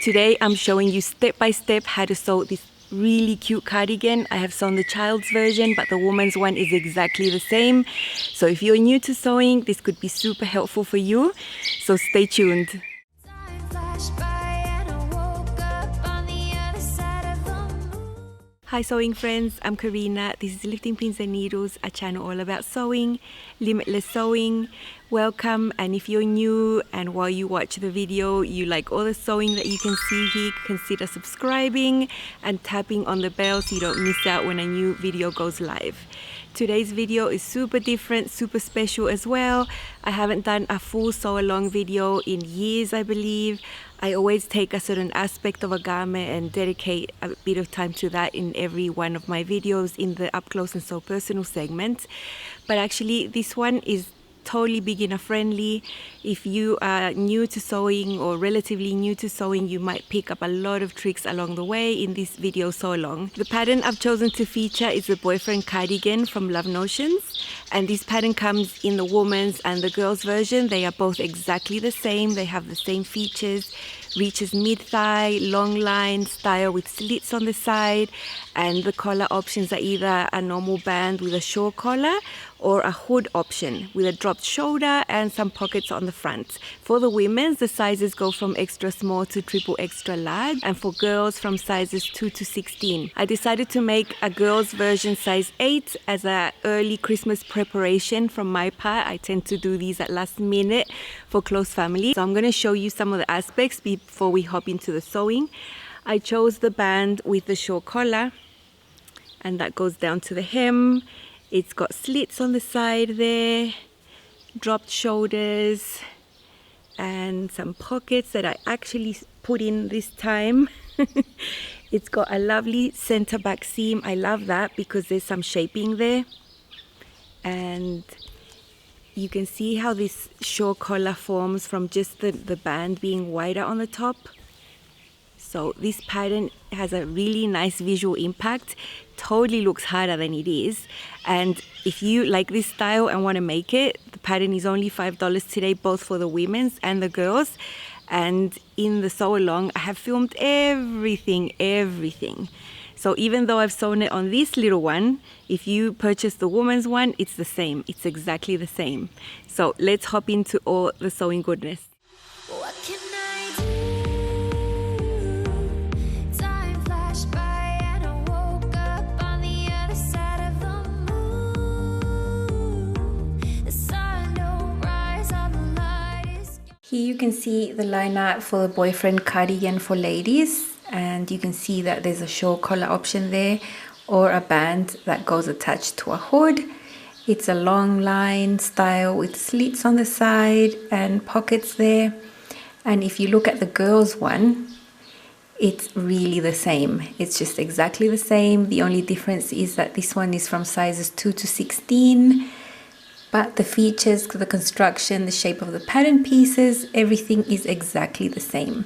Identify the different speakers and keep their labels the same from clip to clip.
Speaker 1: Today I'm showing you step by step how to sew this really cute cardigan. I have sewn the child's version, but the woman's one is exactly the same. So if you're new to sewing, this could be super helpful for you. So stay tuned. Hi sewing friends, I'm Karina. This is Lifting Pins and Needles, a channel all about sewing, limitless sewing. Welcome, and if you're new and while you watch the video you like all the sewing that you can see here, consider subscribing and tapping on the bell so you don't miss out when a new video goes live. Today's video is super different, super special as well. I haven't done a full sew along video in years, I believe. I always take a certain aspect of a garment and dedicate a bit of time to that in every one of my videos in the up close and sew personal segment. But actually this one is totally beginner friendly. If you are new to sewing or relatively new to sewing, you might pick up a lot of tricks along the way in this video sew along. The pattern I've chosen to feature is the Boyfriend Cardigan from Love Notions, and this pattern comes in the woman's and the girl's version. They are both exactly the same. They have the same features. Reaches mid-thigh, long line style with slits on the side, and the collar options are either a normal band with a short collar or a hood option with a dropped shoulder and some pockets on the front. For the women's, the sizes go from extra small to triple extra large, and for girls from sizes 2 to 16. I decided to make a girl's version size 8 as an early Christmas preparation from my part. I tend to do these at last minute for close family. So I'm going to show you some of the aspects before we hop into the sewing. I chose the band with the short collar, and that goes down to the hem. It's got slits on the side there, dropped shoulders, and some pockets that I actually put in this time. It's got a lovely center back seam. I love that because there's some shaping there. And you can see how this short collar forms from just the band being wider on the top. So this pattern has a really nice visual impact. Totally looks harder than it is. And if you like this style and want to make it, the pattern is only $5 today, both for the women's and the girls. And in the sew along, I have filmed everything. So even though I've sewn it on this little one, if you purchase the woman's one, it's the same. It's exactly the same. So let's hop into all the sewing goodness.
Speaker 2: What can I do? Time flashed by and I woke up on the other side of the moon. The sun don't rise on the light is...
Speaker 1: Here you can see the line art for the Boyfriend Cardigan for ladies. And you can see that there's a short collar option there or a band that goes attached to a hood. It's a long line style with slits on the side and pockets there. And if you look at the girls one, it's really the same. It's just exactly the same. The only difference is that this one is from sizes 2 to 16. But the features, the construction, the shape of the pattern pieces, everything is exactly the same.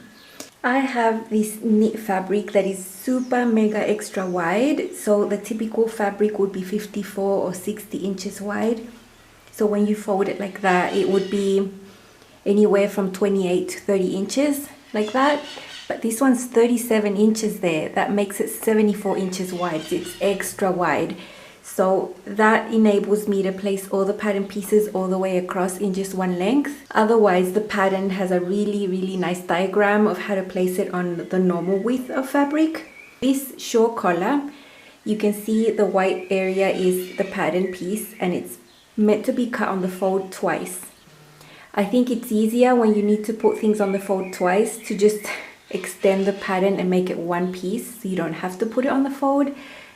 Speaker 1: I have this knit fabric that is super mega extra wide. So the typical fabric would be 54 or 60 inches wide. So when you fold it like that, it would be anywhere from 28 to 30 inches like that. But this one's 37 inches there. That makes it 74 inches wide. It's extra wide. So that enables me to place all the pattern pieces all the way across in just one length. Otherwise, the pattern has a really nice diagram of how to place it on the normal width of fabric. This short collar, you can see the white area is the pattern piece, and it's meant to be cut on the fold twice. I think it's easier when you need to put things on the fold twice to just extend the pattern and make it one piece so you don't have to put it on the fold.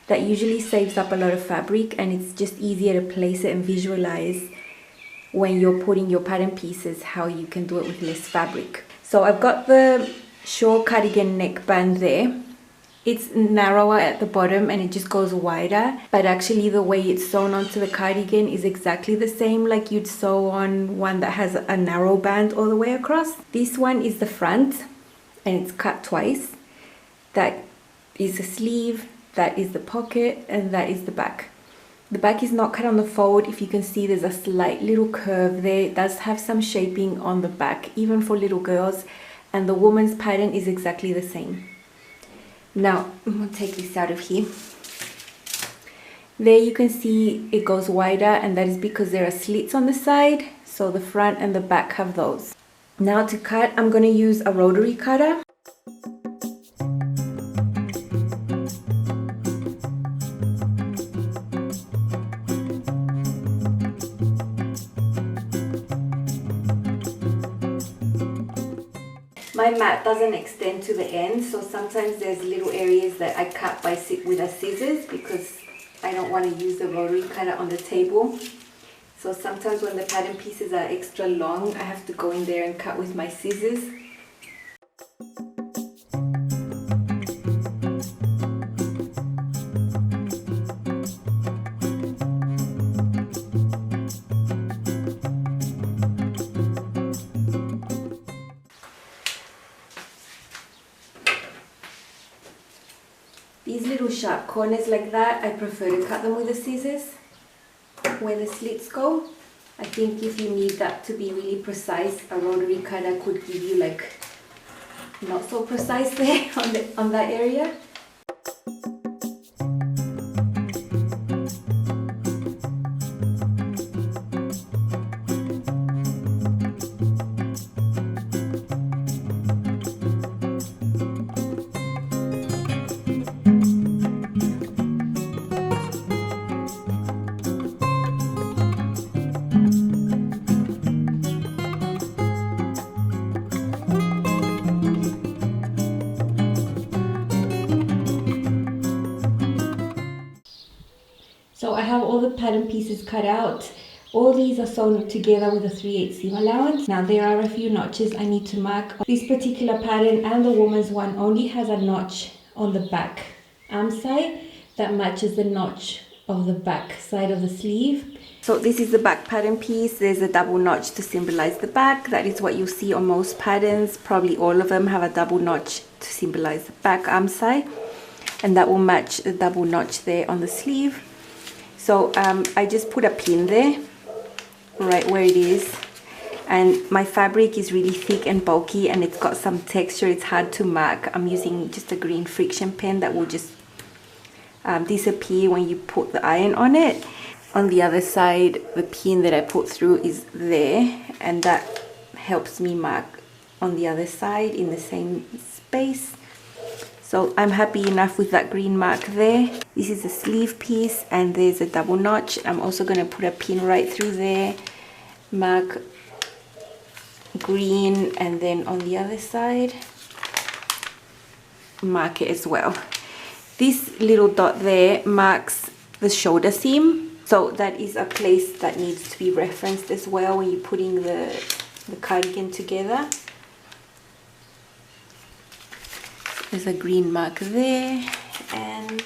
Speaker 1: That usually saves up a lot of fabric, and it's just easier to place it and visualize when you're putting your pattern pieces how you can do it with less fabric. So I've got the short cardigan neckband there. It's narrower at the bottom and it just goes wider, but actually the way it's sewn onto the cardigan is exactly the same like you'd sew on one that has a narrow band all the way across. This one is the front and it's cut twice. That is the sleeve, that is the pocket, and that is the back. The back is not cut on the fold. If you can see, there's a slight little curve there. It does have some shaping on the back, even for little girls. and the woman's pattern is exactly the same. Now I'm going to take this out of here. There you can see it goes wider, and that is because there are slits on the side, so the front and the back have those. Now to cut, I'm going to use a rotary cutter. My mat doesn't extend to the end, so sometimes there's little areas that I cut with a scissors because I don't want to use the rotary cutter on the table. So sometimes when the pattern pieces are extra long, I have to go in there and cut with my scissors. These little sharp corners like that, I prefer to cut them with the scissors where the slits go. I think if you need that to be really precise, a rotary cutter could give you like not so precise there on that area. So I have all the pattern pieces cut out. All these are sewn together with a 3/8 seam allowance. Now there are a few notches I need to mark. This particular pattern and the woman's one only has a notch on the back arm side that matches the notch of the back side of the sleeve. So this is the back pattern piece. There's a double notch to symbolize the back. That is what you see on most patterns. Probably all of them have a double notch to symbolize the back arm side, and that will match the double notch there on the sleeve. So I just put a pin there, right where it is, and my fabric is really thick and bulky and it's got some texture. It's hard to mark. I'm using just a green friction pen that will just disappear when you put the iron on it. On the other side, the pin that I put through is there, and that helps me mark on the other side in the same space. So I'm happy enough with that green mark there. This is a sleeve piece and there's a double notch. I'm also going to put a pin right through there, mark green, and then on the other side, mark it as well. This little dot there marks the shoulder seam. So that is a place that needs to be referenced as well when you're putting the cardigan together. There's a green mark there and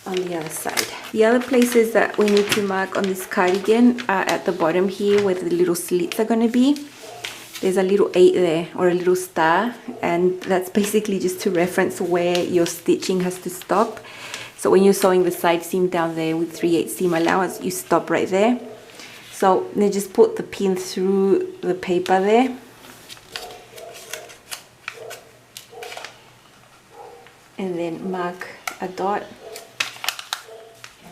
Speaker 1: on the other side. The other places that we need to mark on this cardigan are at the bottom here where the little slits are going to be. There's a little 8 there, or a little star, and that's basically just to reference where your stitching has to stop. So when you're sewing the side seam down there with 3/8 seam allowance, you stop right there. So then just put the pin through the paper there. And then mark a dot.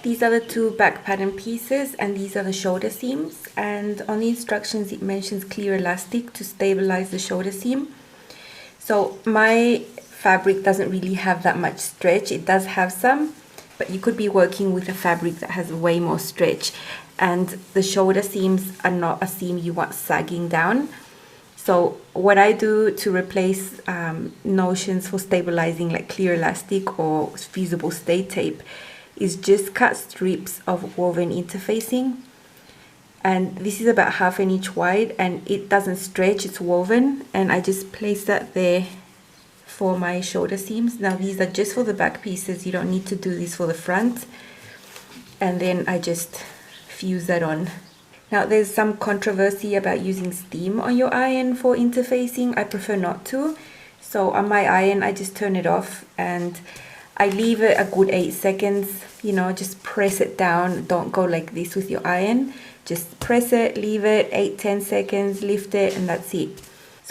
Speaker 1: These are the two back pattern pieces and these are the shoulder seams, and on the instructions it mentions clear elastic to stabilize the shoulder seam. So my fabric doesn't really have that much stretch. It does have some, but you could be working with a fabric that has way more stretch, and the shoulder seams are not a seam you want sagging down. So what I do to replace notions for stabilizing like clear elastic or fusible stay tape is just cut strips of woven interfacing, and this is about 1/2 inch wide and it doesn't stretch, it's woven, and I just place that there for my shoulder seams. Now these are just for the back pieces, you don't need to do this for the front, and then I just fuse that on. Now there's some controversy about using steam on your iron for interfacing. I prefer not to. So on my iron I just turn it off and I leave it a good 8 seconds, you know, just press it down. Don't go like this with your iron. Just press it, leave it 8-10 seconds, lift it, and that's it.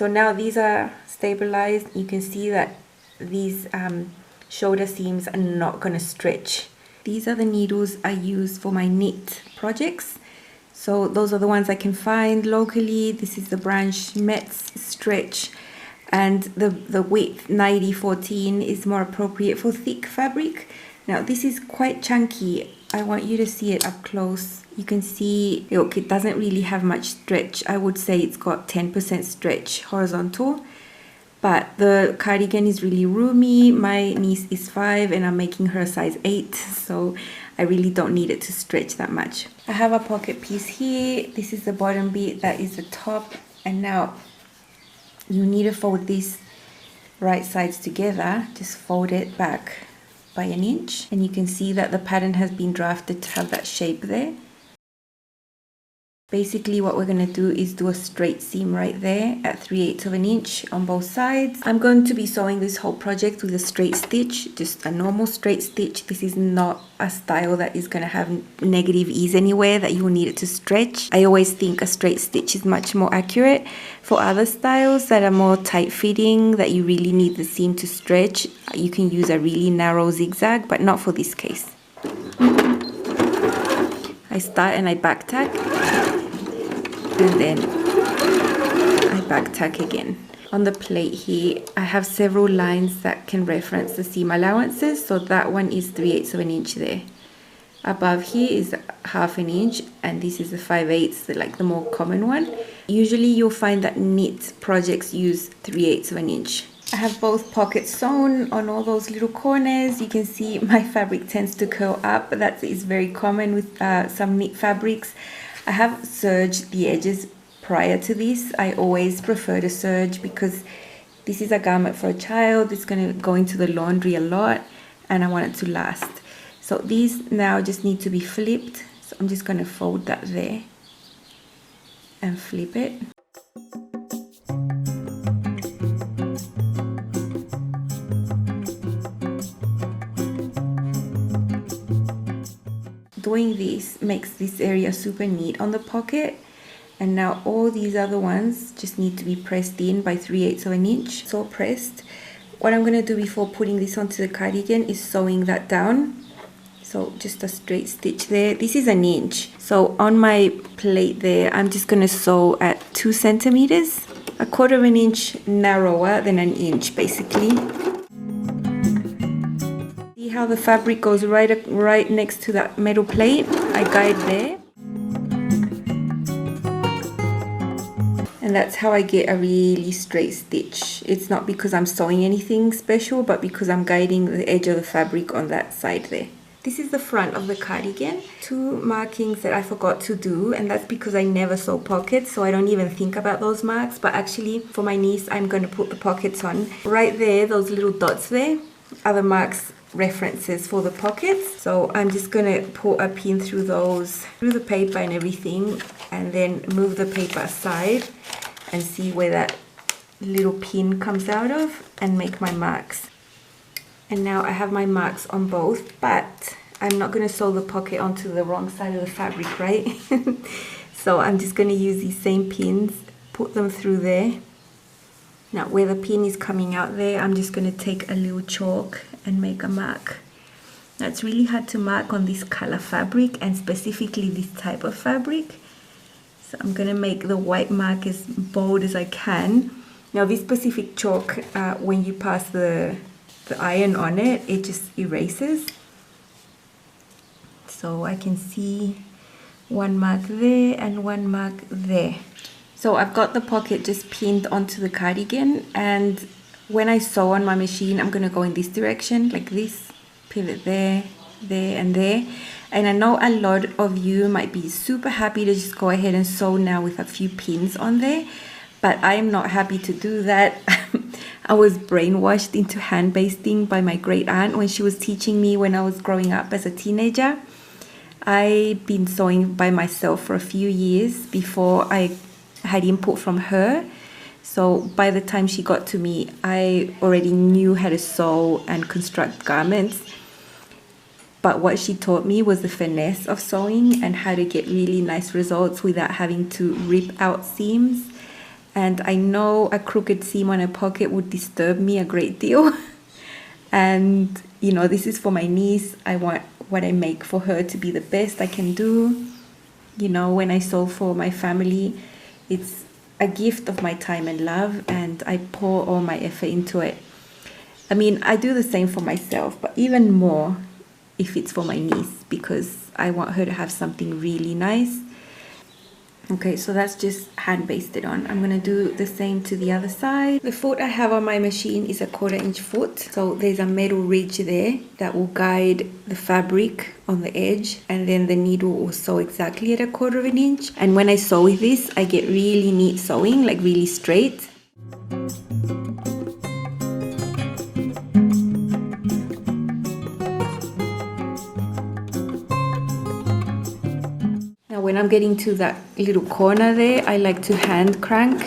Speaker 1: So now these are stabilized. You can see that these shoulder seams are not going to stretch. These are the needles I use for my knit projects. So those are the ones I can find locally. This is the Branch Metz Stretch, and the width 90-14 is more appropriate for thick fabric. Now this is quite chunky. I want you to see it up close. You can see, look, it doesn't really have much stretch. I would say it's got 10% stretch horizontal. But the cardigan is really roomy. My niece is 5 and I'm making her a size 8, so I really don't need it to stretch that much. I have a pocket piece here. This is the bottom bit, that is the top. And now you need to fold these right sides together. Just fold it back by 1 inch. And you can see that the pattern has been drafted to have that shape there. Basically what we're going to do is do a straight seam right there at 3/8 of an inch on both sides. I'm going to be sewing this whole project with a straight stitch, just a normal straight stitch. This is not a style that is going to have negative ease anywhere that you will need it to stretch. I always think a straight stitch is much more accurate. For other styles that are more tight fitting, that you really need the seam to stretch, you can use a really narrow zigzag, but not for this case. I start and I back tack, and then I back tack again. On the plate here, I have several lines that can reference the seam allowances. So that one is 3/8 of an inch there. Above here is 1/2 inch, and this is the 5/8, like the more common one. Usually you'll find that knit projects use 3/8 of an inch. I have both pockets sewn on all those little corners. You can see my fabric tends to curl up. That is very common with some knit fabrics. I have serged the edges prior to this. I always prefer to serge because this is a garment for a child. It's going to go into the laundry a lot and I want it to last. So these now just need to be flipped. So I'm just going to fold that there and flip it. Doing this makes this area super neat on the pocket, and now all these other ones just need to be pressed in by 3/8 of an inch. So pressed. What I'm going to do before putting this onto the cardigan is sewing that down. So just a straight stitch there. This is 1 inch. So on my plate there, I'm just going to sew at 2 centimeters, 1/4 of an inch narrower than 1 inch basically. How the fabric goes right next to that metal plate. I guide there, and that's how I get a really straight stitch. It's not because I'm sewing anything special, but because I'm guiding the edge of the fabric on that side there. This is the front of the cardigan. 2 markings that I forgot to do, and that's because I never sew pockets, so I don't even think about those marks. But actually for my niece, I'm going to put the pockets on. Right there, those little dots there are the marks, references for the pockets. So I'm just going to put a pin through those, through the paper and everything, and then move the paper aside and see where that little pin comes out of and make my marks. And now I have my marks on both, but I'm not going to sew the pocket onto the wrong side of the fabric, right? So I'm just going to use these same pins, put them through there. Now where the pin is coming out there, I'm just going to take a little chalk and make a mark. Now it's really hard to mark on this color fabric, and specifically this type of fabric. So I'm going to make the white mark as bold as I can. Now this specific chalk, when you pass the iron on it, it just erases. So I can see 1 mark there and 1 mark there. So I've got the pocket just pinned onto the cardigan, and when I sew on my machine, I'm going to go in this direction, like this, pivot there, there and there. And I know a lot of you might be super happy to just go ahead and sew now with a few pins on there, but I am not happy to do that. I was brainwashed into hand basting by my great aunt when she was teaching me when I was growing up as a teenager. I've been sewing by myself for a few years before I had input from her. So by the time she got to me, I already knew how to sew and construct garments. But what she taught me was the finesse of sewing and how to get really nice results without having to rip out seams. and I know a crooked seam on a pocket would disturb me a great deal. And you know, this is for my niece. I want what I make for her to be the best I can do. You know, when I sew for my family, it's a gift of my time and love, and I pour all my effort into it. I mean, I do the same for myself, but even more if it's for my niece, because I want her to have something really nice. Okay, so that's just hand basted on. I'm gonna do the same to the other side. The foot I have on my machine is a 1/4-inch foot. So there's a metal ridge there that will guide the fabric on the edge, and then the needle will sew exactly at a 1/4 inch. And when I sew with this, I get really neat sewing, like really straight. When I'm getting to that little corner there, I like to hand crank,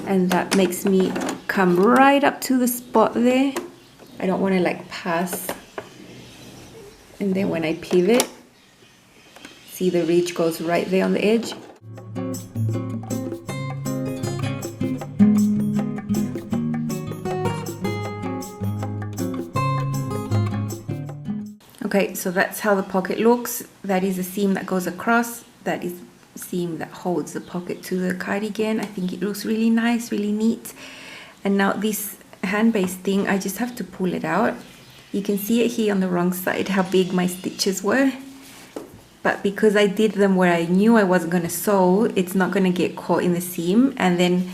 Speaker 1: and that makes me come right up to the spot there. I don't want to like pass. And then when I pivot, see the ridge goes right there on the edge. Okay, so that's how the pocket looks. That is a seam that goes across. That is a seam that holds the pocket to the cardigan. I think it looks really nice, really neat. And now this hand-based thing, I just have to pull it out. You can see it here on the wrong side, how big my stitches were. But because I did them where I knew I wasn't gonna sew, it's not gonna get caught in the seam. And then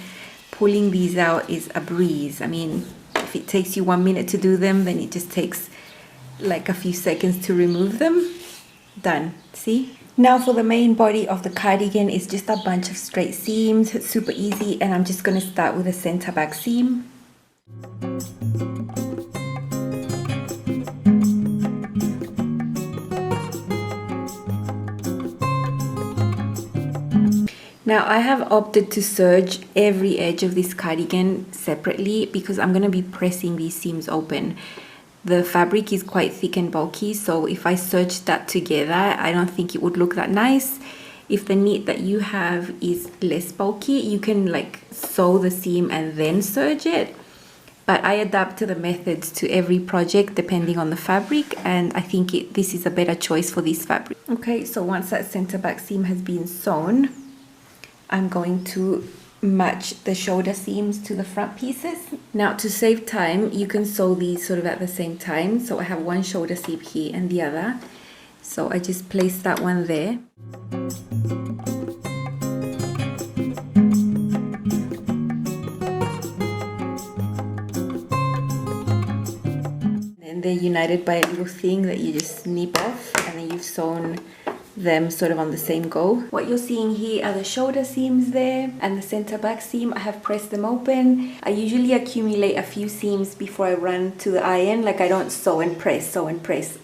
Speaker 1: pulling these out is a breeze. I mean, if it takes you 1 minute to do them, then it just takes like a few seconds to remove them. Done, see? Now for the main body of the cardigan, is just a bunch of straight seams. It's super easy, and I'm just going to start with a center back seam. Now I have opted to serge every edge of this cardigan separately because I'm going to be pressing these seams open. The fabric is quite thick and bulky, so if I serge that together, I don't think it would look that nice. If the knit that you have is less bulky, you can like sew the seam and then serge it. But I adapt to the methods to every project depending on the fabric, and I think this is a better choice for this fabric. Okay, so once that center back seam has been sewn, I'm going to match the shoulder seams to the front pieces. Now to save time, you can sew these sort of at the same time. So I have one shoulder seam here and the other. So I just place that one there. And they're united by a little thing that you just snip off, and then you've sewn them sort of on the same go. What you're seeing here are the shoulder seams there and the center back seam. I have pressed them open. I usually accumulate a few seams before I run to the iron. Like I don't sew and press.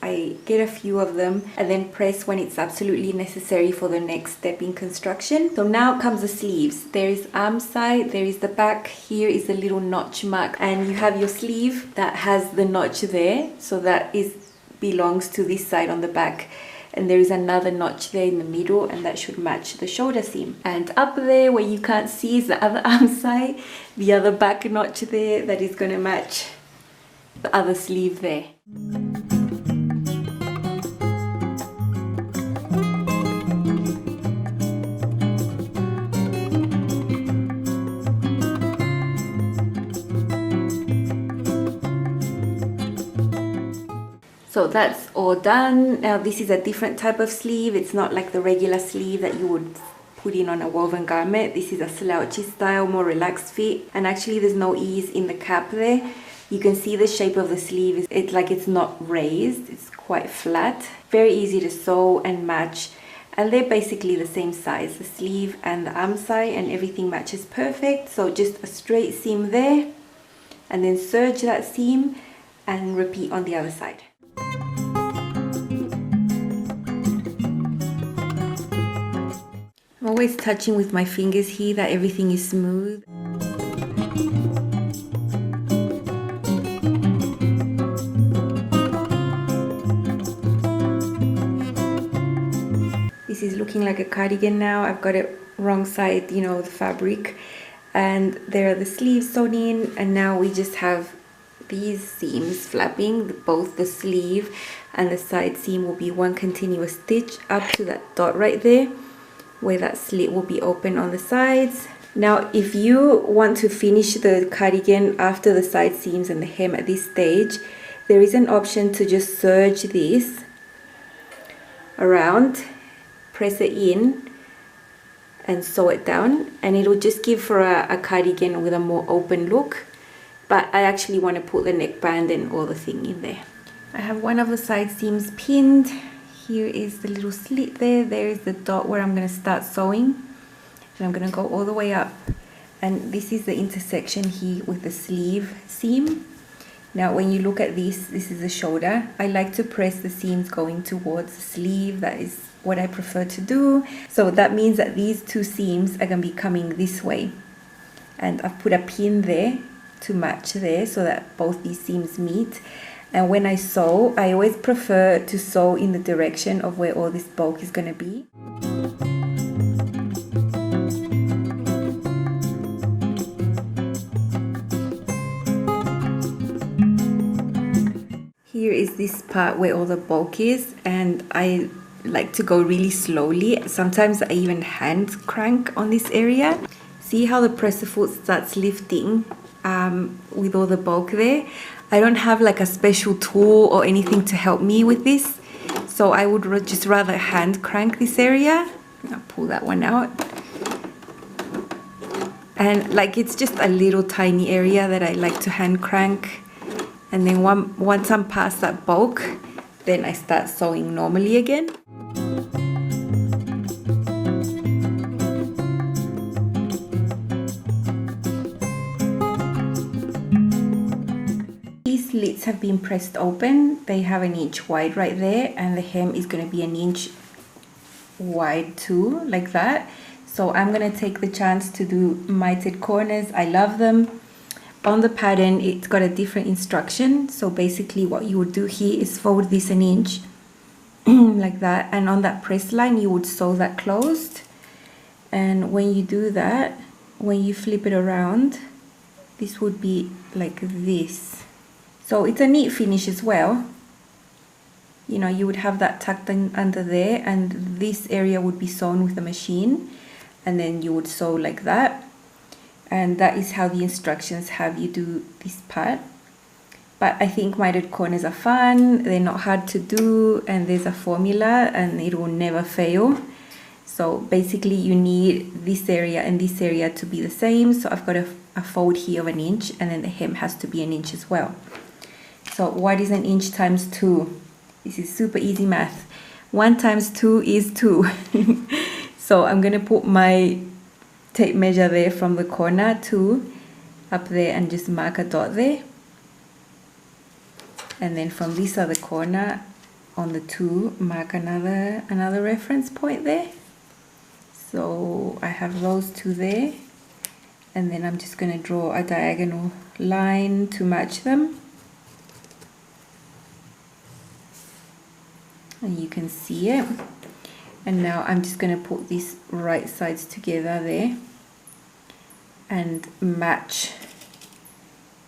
Speaker 1: I get a few of them and then press when it's absolutely necessary for the next step in construction. So now comes the sleeves. There is arm side, there is the back, here is the little notch mark, and you have your sleeve that has the notch there. So that belongs to this side on the back. And there is another notch there in the middle, and that should match the shoulder seam. And up there where you can't see is the other arm side, the other back notch there that is going to match the other sleeve there. So that's all done. Now this is a different type of sleeve. It's not like the regular sleeve that you would put in on a woven garment. This is a slouchy style, more relaxed fit. And actually there's no ease in the cap there. You can see the shape of the sleeve. It's like it's not raised. It's quite flat. Very easy to sew and match. And they're basically the same size, the sleeve and the arm side, and everything matches perfect. So just a straight seam there, and then serge that seam and repeat on the other side. I'm always touching with my fingers here that everything is smooth. This is looking like a cardigan now. I've got it wrong side, you know, the fabric. and there are the sleeves sewn in, and now we just have these seams flapping. Both the sleeve and the side seam will be one continuous stitch up to that dot right there where that slit will be open on the sides. Now if you want to finish the cardigan after the side seams and the hem at this stage, there is an option to just serge this around, press it in and sew it down, and it'll just give for a cardigan with a more open look. But I actually want to put the neckband and all the thing in there. I have one of the side seams pinned. Here is the little slit there. There is the dot where I'm going to start sewing. And I'm going to go all the way up. And this is the intersection here with the sleeve seam. Now when you look at this is the shoulder. I like to press the seams going towards the sleeve. That is what I prefer to do. So that means that these two seams are going to be coming this way. And I've put a pin there to match there so that both these seams meet. And when I sew, I always prefer to sew in the direction of where all this bulk is going to be. Here is this part where all the bulk is, and I like to go really slowly. Sometimes I even hand crank on this area. See how the presser foot starts lifting with all the bulk there. I don't have like a special tool or anything to help me with this, so I would just rather hand crank this area. I'll pull that one out, and like it's just a little tiny area that I like to hand crank, and then once I'm past that bulk, then I start sewing normally again. These slits have been pressed open. They have an inch wide right there, and the hem is going to be an inch wide too, like that. So I'm going to take the chance to do mitered corners. I love them. On the pattern, it's got a different instruction. So basically what you would do here is fold this an inch like that, and on that press line you would sew that closed. And when you do that, when you flip it around, this would be like this. So it's a neat finish as well. You know, you would have that tucked in under there, and this area would be sewn with a machine, and then you would sew like that. And that is how the instructions have you do this part. But I think mitered corners are fun, they're not hard to do, and there's a formula and it will never fail. So basically you need this area and this area to be the same. So I've got a fold here of an inch, and then the hem has to be an inch as well. So what is an inch times 2? This is super easy math. 1 times 2 is 2. So I'm going to put my tape measure there from the corner 2 up there and just mark a dot there. And then from this other corner on the 2, mark another reference point there. So I have those 2 there. And then I'm just going to draw a diagonal line to match them. And you can see it. And now I'm just going to put these right sides together there and match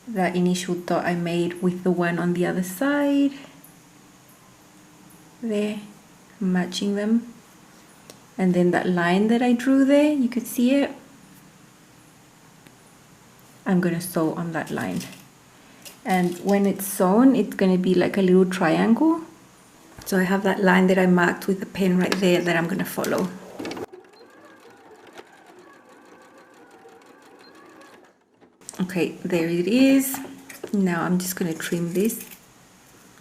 Speaker 1: that initial dot I made with the one on the other side. There, matching them. And then that line that I drew there, you could see it. I'm going to sew on that line. And when it's sewn, it's going to be like a little triangle. So I have that line that I marked with the pen right there that I'm going to follow. Okay, there it is. Now I'm just going to trim this,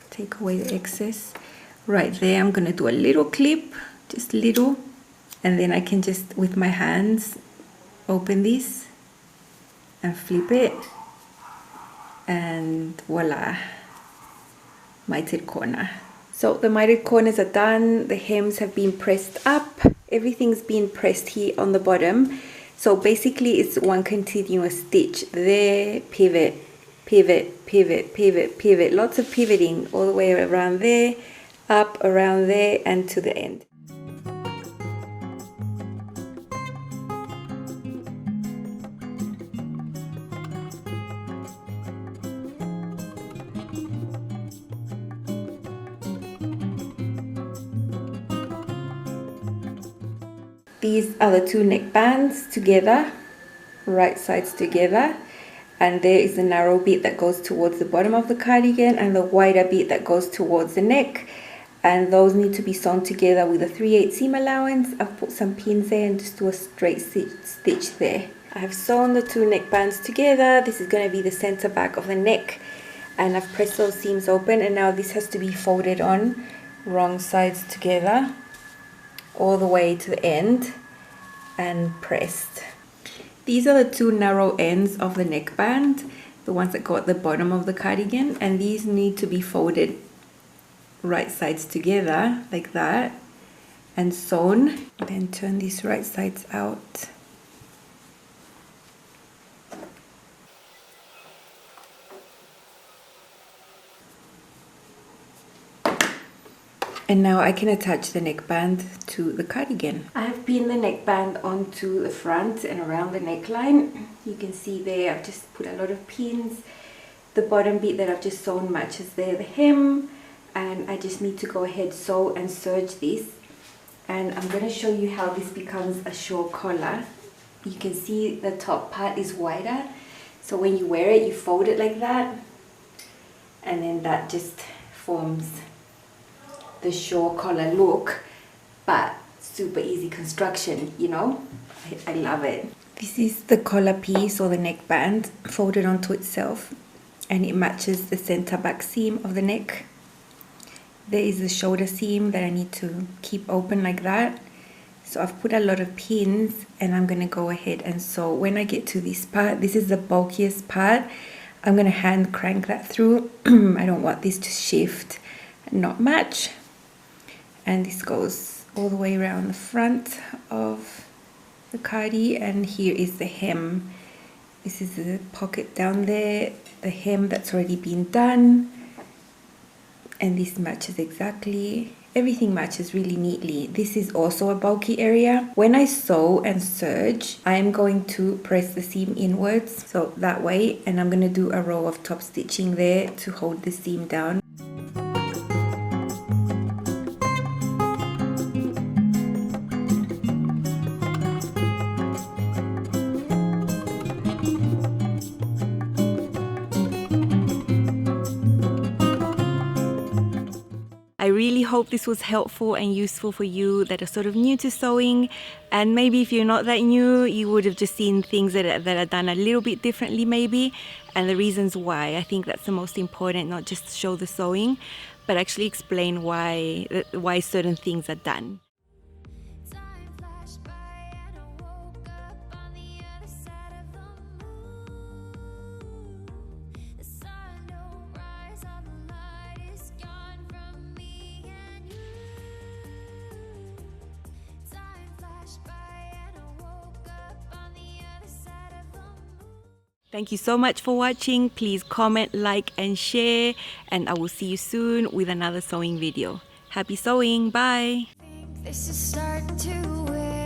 Speaker 1: take away the excess. Right there, I'm going to do a little clip, just little, and then I can just, with my hands, open this and flip it, and voila, mitered corner. So the mitered corners are done, the hems have been pressed up, everything's been pressed here on the bottom. So basically it's one continuous stitch there, pivot, pivot, pivot, pivot, pivot, lots of pivoting all the way around there, up, around there, and to the end. These are the two neckbands together, right sides together, and there is the narrow bit that goes towards the bottom of the cardigan and the wider bit that goes towards the neck, and those need to be sewn together with a 3/8 seam allowance. I've put some pins there and just do a straight stitch there. I have sewn the two neckbands together. This is going to be the center back of the neck, and I've pressed those seams open, and now this has to be folded on wrong sides together all the way to the end and pressed. These are the two narrow ends of the neckband, the ones that go at the bottom of the cardigan, and these need to be folded right sides together like that and sewn. Then turn these right sides out. And now I can attach the neckband to the cardigan. I have pinned the neckband onto the front and around the neckline. You can see there I've just put a lot of pins. The bottom bit that I've just sewn matches there the hem, and I just need to go ahead, sew and serge this. And I'm going to show you how this becomes a short collar. You can see the top part is wider, so when you wear it you fold it like that, and then that just forms the short collar look, but super easy construction, you know. I love it. This is the collar piece or the neckband folded onto itself, and it matches the center back seam of the neck. There is the shoulder seam that I need to keep open like that. So I've put a lot of pins, and I'm going to go ahead and sew. When I get to this part, this is the bulkiest part, I'm going to hand crank that through. I don't want this to shift and not match. And this goes all the way around the front of the cardi, and here is the hem. This is the pocket down there, the hem that's already been done, and this matches exactly. Everything matches really neatly. This is also a bulky area. When I sew and serge, I am going to press the seam inwards, so that way, and I'm going to do a row of top stitching there to hold the seam down. I really hope this was helpful and useful for you that are sort of new to sewing, and maybe if you're not that new, you would have just seen things that are done a little bit differently maybe, and the reasons why. I think that's the most important, not just show the sewing, but actually explain why certain things are done.
Speaker 2: Time flashed by and I woke up on the other side of the moon. The sun don't rise, all the light is gone from me and you. Time flashed by and I woke up on the other side of the moon.
Speaker 1: Thank you so much for watching. Please comment, like and share, and I will see you soon with another sewing video. Happy sewing, bye!
Speaker 2: This is starting to wear